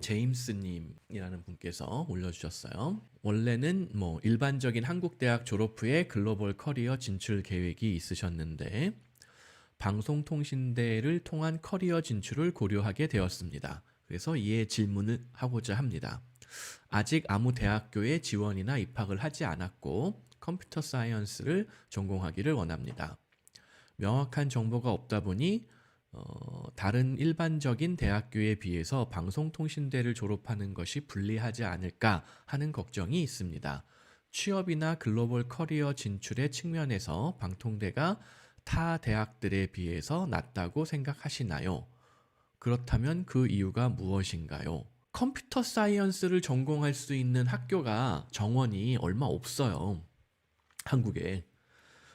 제임스님이라는 분께서 올려주셨어요. 원래는 뭐 일반적인 한국 대학 졸업 후에 글로벌 커리어 진출 계획이 있으셨는데 방송통신대를 통한 커리어 진출을 고려하게 되었습니다. 그래서 이에 질문을 하고자 합니다. 아직 아무 대학교에 지원이나 입학을 하지 않았고 컴퓨터 사이언스를 전공하기를 원합니다. 명확한 정보가 없다 보니 다른 일반적인 대학교에 비해서 방송통신대를 졸업하는 것이 불리하지 않을까 하는 걱정이 있습니다. 취업이나 글로벌 커리어 진출의 측면에서 방통대가 타 대학들에 비해서 낮다고 생각하시나요? 그렇다면 그 이유가 무엇인가요? 컴퓨터 사이언스를 전공할 수 있는 학교가 정원이 얼마 없어요. 한국에.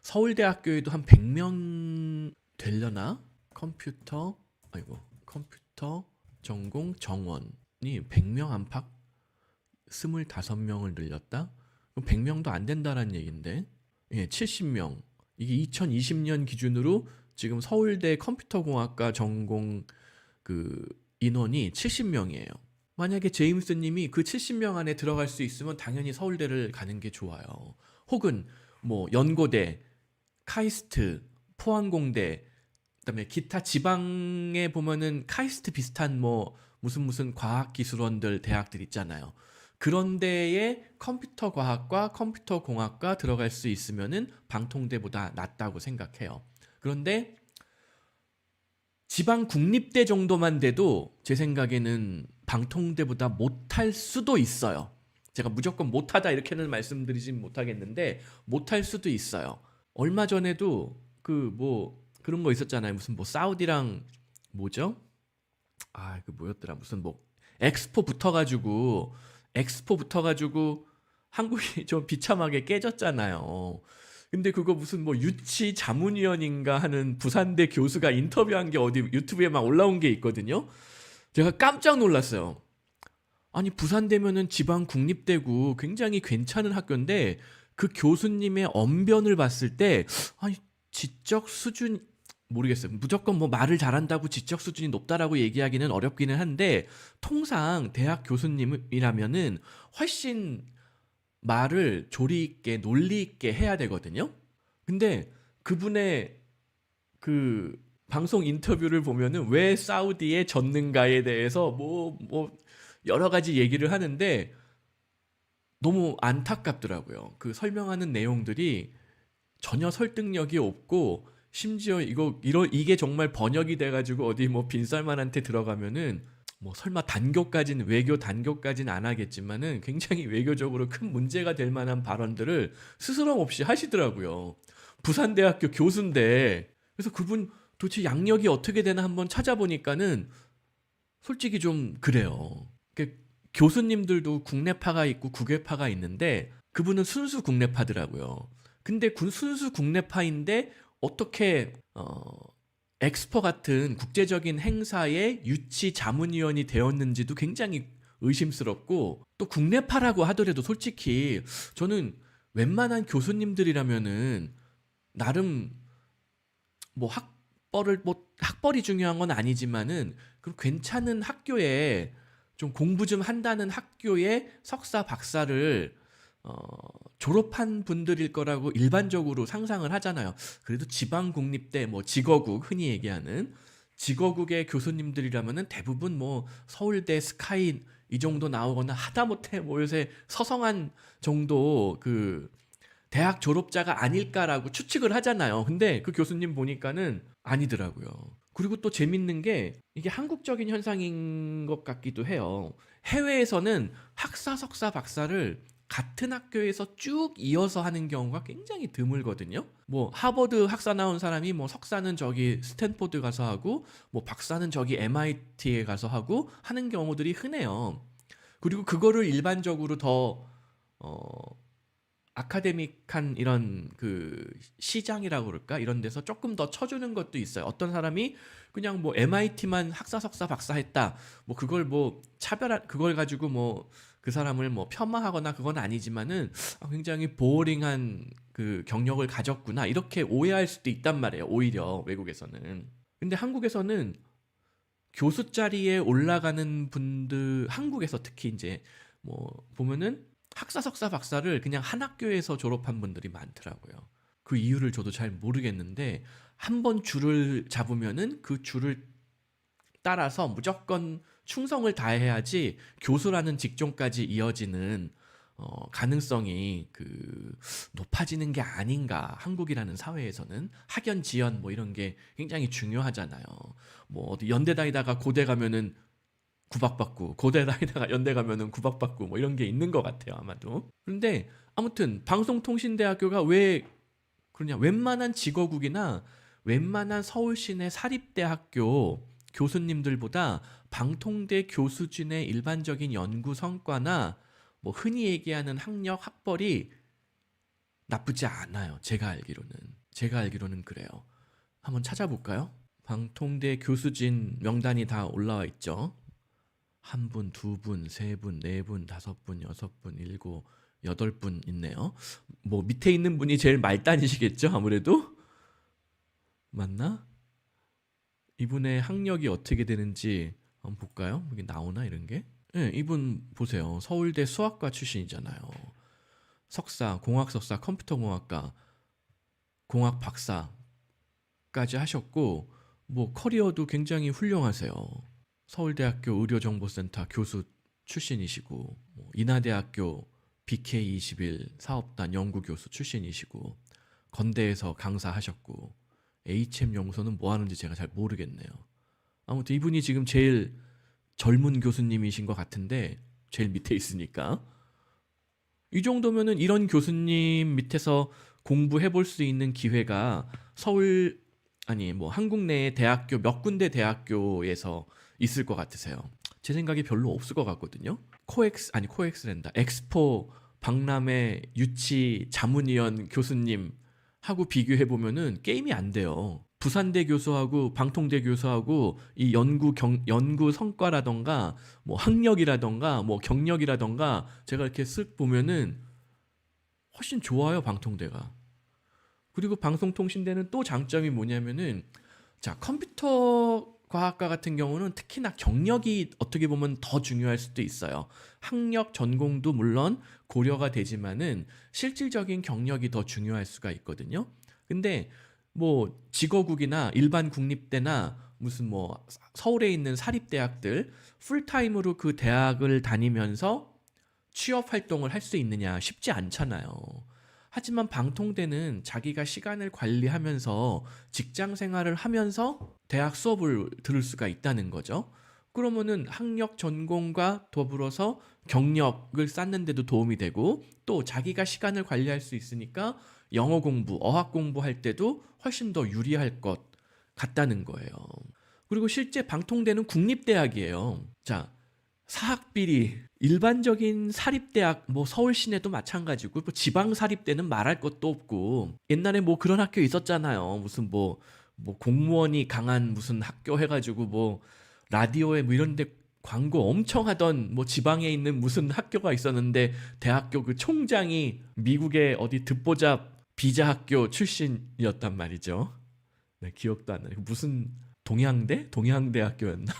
서울대학교에도 한 100명 되려나? 컴퓨터 전공 정원이 100명 안팎 25명을 늘렸다? 그럼 100명도 안 된다는 얘기인데 70명. 이게 2020년 기준으로 지금 서울대 컴퓨터공학과 전공 그 인원이 70명이에요. 만약에 제임스 님이 그 70명 안에 들어갈 수 있으면 당연히 서울대를 가는 게 좋아요. 혹은 뭐 연고대, 카이스트, 포항공대, 그다음에 기타 지방에 보면은 카이스트 비슷한 뭐 무슨 과학기술원들 대학들 있잖아요. 그런 데에 컴퓨터 과학과 컴퓨터 공학과 들어갈 수 있으면은 방통대보다 낫다고 생각해요. 그런데 지방 국립대 정도만 돼도 제 생각에는 방통대보다 못할 수도 있어요. 제가 무조건 못하다 이렇게는 말씀드리진 못하겠는데 못할 수도 있어요. 얼마 전에도 그런 거 있었잖아요. 무슨 뭐 사우디랑 뭐죠? 그 뭐였더라? 무슨 뭐 엑스포 붙어가지고 한국이 좀 비참하게 깨졌잖아요. 근데 그거 무슨 뭐 유치 자문위원인가 하는 부산대 교수가 인터뷰한 게 어디 유튜브에 막 올라온 게 있거든요. 제가 깜짝 놀랐어요. 아니 부산대면은 지방 국립대고 굉장히 괜찮은 학교인데 그 교수님의 언변을 봤을 때 아니 지적 수준 모르겠어요. 무조건 뭐 말을 잘한다고 지적 수준이 높다라고 얘기하기는 어렵기는 한데 통상 대학 교수님이라면은 훨씬 말을 조리 있게 논리 있게 해야 되거든요. 근데 그분의 그 방송 인터뷰를 보면은 왜 사우디에 졌는가에 대해서 뭐 여러 가지 얘기를 하는데 너무 안타깝더라고요. 그 설명하는 내용들이 전혀 설득력이 없고 심지어 이게 정말 번역이 돼가지고 어디 뭐 빈살만한테 들어가면은 뭐 설마 외교 단교까지는 안 하겠지만은 굉장히 외교적으로 큰 문제가 될 만한 발언들을 스스럼 없이 하시더라고요. 부산대학교 교수인데 그래서 그분 도대체 양력이 어떻게 되나 한번 찾아보니까는 솔직히 좀 그래요. 교수님들도 국내파가 있고 국외파가 있는데 그분은 순수 국내파더라고요. 근데 순수 국내파인데 어떻게 엑스포 같은 국제적인 행사의 유치 자문위원이 되었는지도 굉장히 의심스럽고 또 국내파라고 하더라도 솔직히 저는 웬만한 교수님들이라면은 나름 뭐 학벌이 중요한 건 아니지만은 그 괜찮은 학교에 좀 공부 좀 한다는 학교에 석사 박사를 졸업한 분들일 거라고 일반적으로 상상을 하잖아요. 그래도 지방 국립대 뭐 직어국 흔히 얘기하는 직어국의 교수님들이라면은 대부분 뭐 서울대 스카이 이 정도 나오거나 하다못해 뭐 요새 서성한 정도 그 대학 졸업자가 아닐까라고 추측을 하잖아요. 근데 그 교수님 보니까는 아니더라고요. 그리고 또 재밌는 게 이게 한국적인 현상인 것 같기도 해요. 해외에서는 학사, 석사, 박사를 같은 학교에서 쭉 이어서 하는 경우가 굉장히 드물거든요. 뭐 하버드 학사 나온 사람이 뭐 석사는 저기 스탠포드 가서 하고 뭐 박사는 저기 MIT에 가서 하고 하는 경우들이 흔해요. 그리고 그거를 일반적으로 더 아카데믹한 이런 그 시장이라고 그럴까? 이런 데서 조금 더 쳐주는 것도 있어요. 어떤 사람이 그냥 뭐 MIT만 학사, 석사, 박사 했다. 뭐 그걸 뭐 그걸 가지고 뭐 그 사람을 뭐 폄하하거나 그건 아니지만은 굉장히 보링한 그 경력을 가졌구나. 이렇게 오해할 수도 있단 말이에요. 오히려 외국에서는. 근데 한국에서는 교수 자리에 올라가는 분들 한국에서 특히 이제 뭐 보면은 학사 석사 박사를 그냥 한 학교에서 졸업한 분들이 많더라고요. 그 이유를 저도 잘 모르겠는데 한 번 줄을 잡으면은 그 줄을 따라서 무조건 충성을 다해야지 교수라는 직종까지 이어지는 가능성이 높아지는 게 아닌가. 한국이라는 사회에서는 학연 지연 뭐 이런 게 굉장히 중요하잖아요. 뭐 어디 연대 다니다가 고대 가면은 구박받고 고대 다니다가 연대 가면은 구박받고 뭐 이런 게 있는 것 같아요 아마도. 그런데 아무튼 방송통신대학교가 왜 그러냐, 웬만한 직어국이나 웬만한 서울 시내 사립대학교 교수님들보다 방통대 교수진의 일반적인 연구 성과나 뭐 흔히 얘기하는 학력 학벌이 나쁘지 않아요. 제가 알기로는 그래요. 한번 찾아볼까요? 방통대 교수진 명단이 다 올라와 있죠. 한 분, 두 분, 세 분, 네 분, 다섯 분, 여섯 분, 일곱, 여덟 분 있네요. 뭐 밑에 있는 분이 제일 말단이시겠죠? 아무래도 맞나? 이분의 학력이 어떻게 되는지 한번 볼까요? 여기 나오나 이런 게? 네, 이분 보세요. 서울대 수학과 출신이잖아요. 석사, 공학 석사, 컴퓨터공학과, 공학 박사까지 하셨고 뭐 커리어도 굉장히 훌륭하세요. 서울대학교 의료정보센터 교수 출신이시고 뭐 인하대학교 BK21 사업단 연구교수 출신이시고 건대에서 강사하셨고 HM연구소는 뭐 하는지 제가 잘 모르겠네요. 아무튼 이분이 지금 제일 젊은 교수님이신 것 같은데 제일 밑에 있으니까 이 정도면은 이런 교수님 밑에서 공부해 볼 수 있는 기회가 서울 아니 뭐 한국 내의 대학교 몇 군데 대학교에서 있을 것 같으세요. 제 생각에 별로 없을 것 같거든요. 코엑스랜다. 엑스포 박람회 유치 자문위원 교수님 하고 비교해 보면은 게임이 안 돼요. 부산대 교수하고 방통대 교수하고 이 연구 성과라던가 뭐 학력이라던가 뭐 경력이라던가 제가 이렇게 쓱 보면은 훨씬 좋아요, 방통대가. 그리고 방송통신대는 또 장점이 뭐냐면은 자, 컴퓨터 과학과 같은 경우는 특히나 경력이 어떻게 보면 더 중요할 수도 있어요. 학력 전공도 물론 고려가 되지만은 실질적인 경력이 더 중요할 수가 있거든요. 근데 뭐 직어국이나 일반 국립대나 무슨 뭐 서울에 있는 사립대학들 풀타임으로 그 대학을 다니면서 취업 활동을 할 수 있느냐 쉽지 않잖아요. 하지만 방통대는 자기가 시간을 관리하면서 직장 생활을 하면서 대학 수업을 들을 수가 있다는 거죠. 그러면은 학력 전공과 더불어서 경력을 쌓는 데도 도움이 되고 또 자기가 시간을 관리할 수 있으니까 영어 공부, 어학 공부할 때도 훨씬 더 유리할 것 같다는 거예요. 그리고 실제 방통대는 국립대학이에요. 자, 사학비리 일반적인 사립대학 뭐 서울 시내도 마찬가지고 뭐 지방 사립대는 말할 것도 없고 옛날에 뭐 그런 학교 있었잖아요. 무슨 뭐 공무원이 강한 무슨 학교 해가지고 뭐 라디오에 뭐 이런 데 광고 엄청 하던 뭐 지방에 있는 무슨 학교가 있었는데 대학교 그 총장이 미국의 어디 듣보잡 비자 학교 출신이었단 말이죠. 네, 기억도 안 나요. 무슨 동양대학교였나?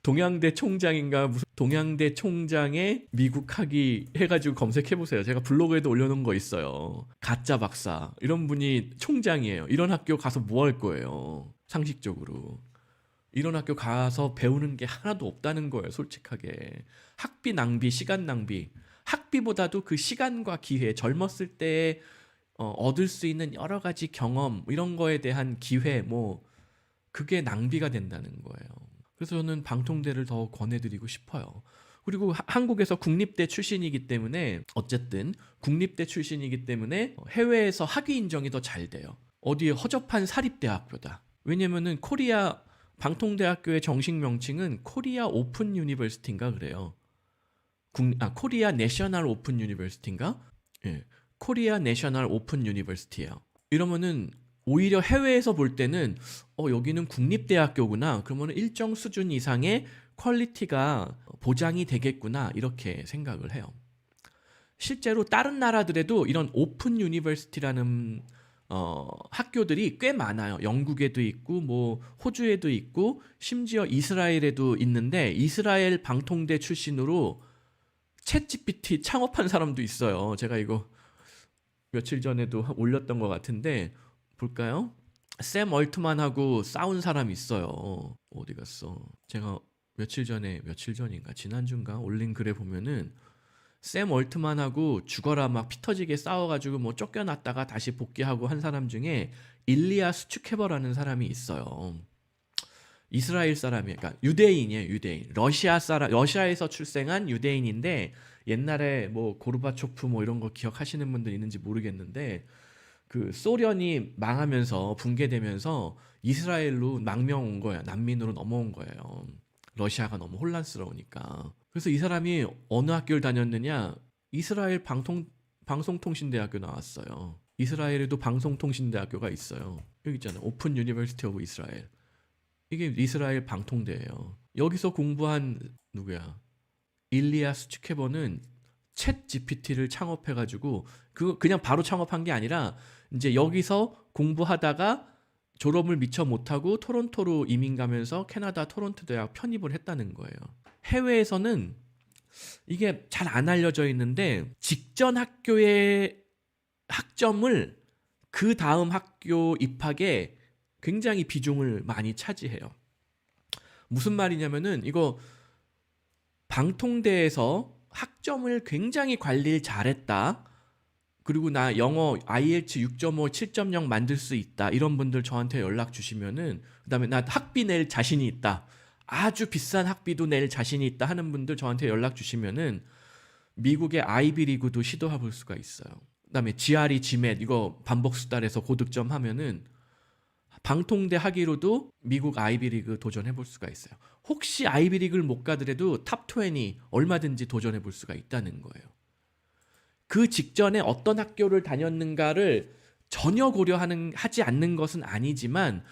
동양대 총장인가 무슨 동양대 총장의 미국 학위 해가지고 검색해보세요. 제가 블로그에도 올려놓은 거 있어요. 가짜 박사 이런 분이 총장이에요. 이런 학교 가서 뭐 할 거예요? 상식적으로 이런 학교 가서 배우는 게 하나도 없다는 거예요. 솔직하게 학비 낭비, 시간 낭비. 학비보다도 그 시간과 기회, 젊었을 때 얻을 수 있는 여러 가지 경험 이런 거에 대한 기회 뭐 그게 낭비가 된다는 거예요. 그래서 저는 방통대를 더 권해드리고 싶어요. 그리고 한국에서 국립대 출신이기 때문에 어쨌든 국립대 출신이기 때문에 해외에서 학위 인정이 더 잘 돼요. 어디에 허접한 사립대학교다. 왜냐면은 코리아 방통대학교의 정식 명칭은 코리아 오픈 유니버시티인가 그래요. 코리아 내셔널 오픈 유니버시티인가? 예. 코리아 내셔널 오픈 유니버시티예요. 이러면은 오히려 해외에서 볼 때는 여기는 국립대학교구나. 그러면 일정 수준 이상의 퀄리티가 보장이 되겠구나. 이렇게 생각을 해요. 실제로 다른 나라들에도 이런 오픈 유니버시티라는 학교들이 꽤 많아요. 영국에도 있고 뭐 호주에도 있고 심지어 이스라엘에도 있는데 이스라엘 방통대 출신으로 챗GPT 창업한 사람도 있어요. 제가 이거 며칠 전에도 올렸던 것 같은데 볼까요? 샘 얼트만하고 싸운 사람이 있어요. 어디 갔어? 제가 며칠 전인가 지난주인가 올린 글에 보면은 샘 얼트만하고 죽어라 막 피 터지게 싸워가지고 뭐 쫓겨났다가 다시 복귀하고 한 사람 중에 일리아 수축해버라는 사람이 있어요. 이스라엘 사람이에요. 그러니까 유대인이에요, 유대인. 러시아에서 출생한 유대인인데 옛날에 뭐 고르바초프 뭐 이런 거 기억하시는 분들 있는지 모르겠는데 그 소련이 망하면서 붕괴되면서 이스라엘로 망명 온 거예요. 난민으로 넘어온 거예요. 러시아가 너무 혼란스러우니까. 그래서 이 사람이 어느 학교를 다녔느냐? 이스라엘 방송통신대학교 나왔어요. 이스라엘에도 방송통신대학교가 있어요. 여기 있잖아요. 오픈 유니버시티 오브 이스라엘. 이게 이스라엘 방통대예요. 여기서 공부한 누구야? 일리아 스추케버는 챗 GPT를 창업해가지고 그냥 바로 창업한 게 아니라 이제 여기서 공부하다가 졸업을 미처 못하고 토론토로 이민 가면서 캐나다 토론토 대학 편입을 했다는 거예요. 해외에서는 이게 잘 안 알려져 있는데 직전 학교의 학점을 그 다음 학교 입학에 굉장히 비중을 많이 차지해요. 무슨 말이냐면은 이거 방통대에서 학점을 굉장히 관리를 잘했다. 그리고 나 영어 IELTS 6.5, 7.0 만들 수 있다. 이런 분들 저한테 연락 주시면은 그다음에 나 학비 낼 자신이 있다. 아주 비싼 학비도 낼 자신이 있다 하는 분들 저한테 연락 주시면은 미국의 아이비리그도 시도해 볼 수가 있어요. 그다음에 GRE, GMAT 이거 반복 수달해서 고득점 하면은 방통대 학위로도 미국 아이비리그 도전해 볼 수가 있어요. 혹시 아이비리그를 못 가더라도 탑20 얼마든지 도전해 볼 수가 있다는 거예요. 그 직전에 어떤 학교를 다녔는가를 전혀 고려하지 않는 것은 아니지만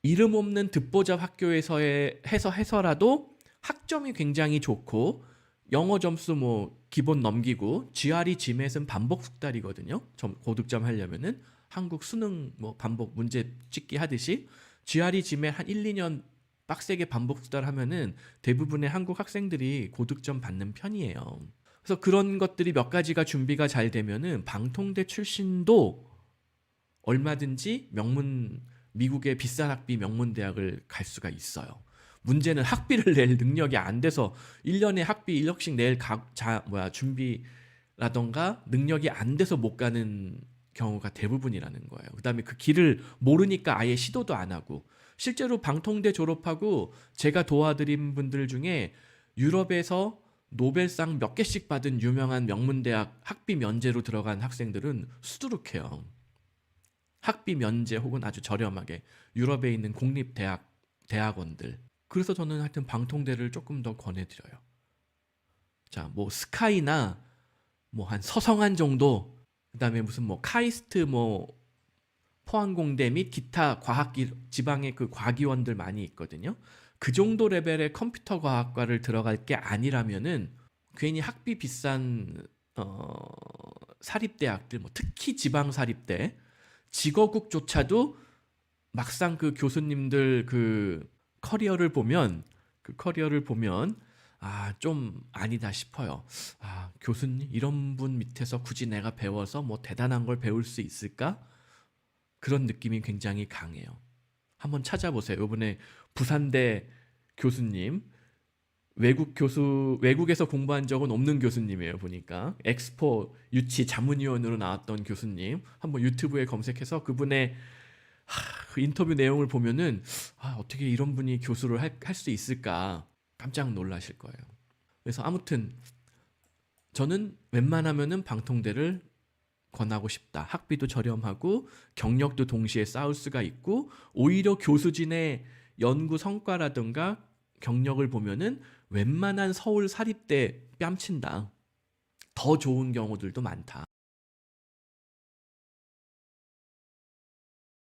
이름 없는 듣보잡 학교에서 해서라도 학점이 굉장히 좋고 영어 점수 뭐 기본 넘기고 GRE, GMAT은 반복 숙달이거든요. 고득점 하려면은 한국 수능 뭐 반복 문제 찍기 하듯이 GRE, GMAT 한 1, 2년 빡세게 반복 숙달하면은 대부분의 한국 학생들이 고득점 받는 편이에요. 그래서 그런 것들이 몇 가지가 준비가 잘 되면은 방통대 출신도 얼마든지 미국의 비싼 학비 명문대학을 갈 수가 있어요. 문제는 학비를 낼 능력이 안 돼서 1년에 학비 1억씩 낼 준비라던가 능력이 안 돼서 못 가는 경우가 대부분이라는 거예요. 그다음에 그 길을 모르니까 아예 시도도 안 하고 실제로 방통대 졸업하고 제가 도와드린 분들 중에 유럽에서 노벨상 몇 개씩 받은 유명한 명문대학 학비 면제로 들어간 학생들은 수두룩해요. 학비 면제 혹은 아주 저렴하게 유럽에 있는 대학원들. 그래서 저는 하여튼 방통대를 조금 더 권해드려요. 자, 뭐 스카이나 뭐 한 서성한 정도, 그다음에 무슨 뭐 카이스트 뭐 포항공대 및 기타 지방의 그 과기원들 많이 있거든요. 그 정도 레벨의 컴퓨터 과학과를 들어갈 게 아니라면은 괜히 학비 비싼 사립대학들, 뭐 특히 지방 사립대, 직어국조차도 막상 그 교수님들 그 커리어를 보면 좀 아니다 싶어요. 교수님 이런 분 밑에서 굳이 내가 배워서 뭐 대단한 걸 배울 수 있을까? 그런 느낌이 굉장히 강해요. 한번 찾아보세요. 이번에 부산대 교수님, 외국에서 공부한 적은 없는 교수님이에요. 보니까 엑스포 유치 자문위원으로 나왔던 교수님, 한번 유튜브에 검색해서 그분의 그 인터뷰 내용을 보면은 어떻게 이런 분이 교수를 할 수 있을까 깜짝 놀라실 거예요. 그래서 아무튼 저는 웬만하면은 방통대를 권하고 싶다. 학비도 저렴하고 경력도 동시에 쌓을 수가 있고 오히려 교수진의 연구 성과라든가 경력을 보면은 웬만한 서울 사립대 뺨친다. 더 좋은 경우들도 많다.